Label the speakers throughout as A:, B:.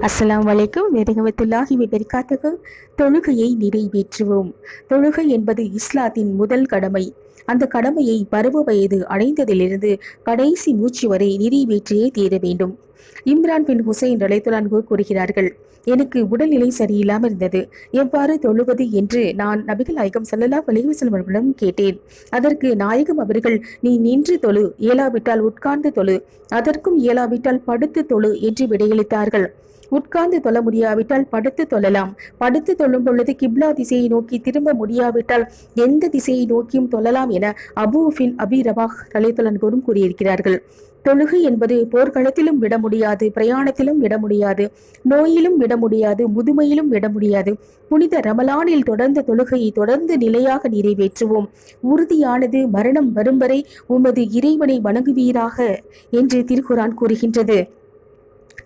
A: அஸ்ஸலாமு அலைக்கும் வரஹ்மத்துல்லாஹி வபரகாத்துஹு. தொழுகையை நிறைவேற்றுவோம். தொழுகை என்பது இஸ்லாத்தின் முதல் கடமை. அந்த கடமையை பருவ வயது அடைந்ததிலிருந்து கடைசி மூச்சு வரை நிறைவேற்றியே தீர வேண்டும். இம்ரான் பின் ஹுசைன் ரலியல்லாஹு கூறுகிறார்கள், எனக்கு உடல்நிலை சரியில்லாமல் இருந்தது. எவ்வாறு தொழுவது என்று நான் நபிகள் நாயகம் ஸல்லல்லாஹு அலைஹி வஸல்லம் அவர்களிடம் கேட்டேன். அதற்கு நாயகம் அவர்கள், நீ நின்று தொழு, இயலாவிட்டால் உட்கார்ந்து தொழு, அதற்கும் இயலாவிட்டால் படுத்து தொழு என்று விடையளித்தார்கள். உட்கார்ந்து தொழ முடியாவிட்டால் படுத்து தொழலாம். படுத்து தொழும் பொழுது கிப்லா திசையை நோக்கி திரும்ப முடியாவிட்டால் எந்த திசையை நோக்கியும் தொழலாம் என அபூ பின் அபி ரபாஹ் ரலியல்லாஹு அன்ஹு கூறியிருக்கிறார்கள். தொழுகை என்பது போர்க்களத்திலும் விட முடியாது, பிரயாணத்திலும் விட முடியாது, நோயிலும் விட முடியாது, முதுமையிலும் விட முடியாது. புனித ரமலானில் தொடர்ந்த தொழுகையை தொடர்ந்து நிலையாக நிறைவேற்றுவோம். உறுதியானது மரணம் வரும் வரை உமது இறைவனை வணங்குவீராக என்று திருக்குரான் கூறுகின்றது.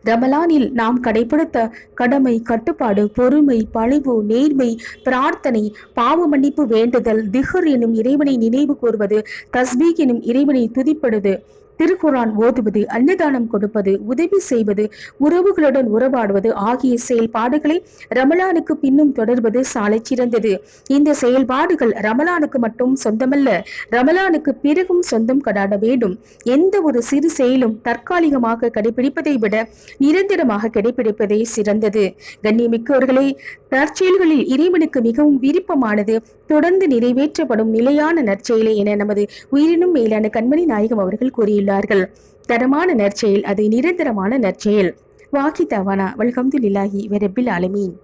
A: ரமலானில் நாம் கடைபிடித்த கடமை, கட்டுப்பாடு, பொறுமை, பணிவு, நேர்மை, பிரார்த்தனை, பாவ மன்னிப்பு வேண்டுதல், திஹர் எனும் இறைவனை நினைவு கூறுவது, தஸ்பீக் எனும் இறைவனை துதிப்படுவது, திருக்குரான் ஓதுவது, அன்னதானம் கொடுப்பது, உதவி செய்வது, உறவுகளுடன் உறவாடுவது ஆகிய செயல்பாடுகளை ரமலானுக்கு பின்னும் தொடர்வது சாலை சிறந்தது. இந்த செயல்பாடுகள் ரமலானுக்கு மட்டும் சொந்தமல்ல, ரமலானுக்கு பிறகும் சொந்தம் கொண்டாட வேண்டும். எந்த ஒரு சிறு செயலும் தற்காலிகமாக கடைபிடிப்பதை விட நிரந்தரமாக கடைபிடிப்பதே சிறந்தது. கண்ணியமிக்கவர்களே, நற்செயல்களில் இறைவனுக்கு மிகவும் விருப்பமானது தொடர்ந்து நிறைவேற்றப்படும் நிலையான நற்செயலே என நமது உயிரினும் மேலான கண்மணி நாயகம் அவர்கள் கூறியுள்ளார்கள். தரமான நற்செயல் அது நிரந்தரமான நற்செயல். வாகி தவானா வல்ஹம்துலில்லாஹி வரப்பில் ஆலமீன்.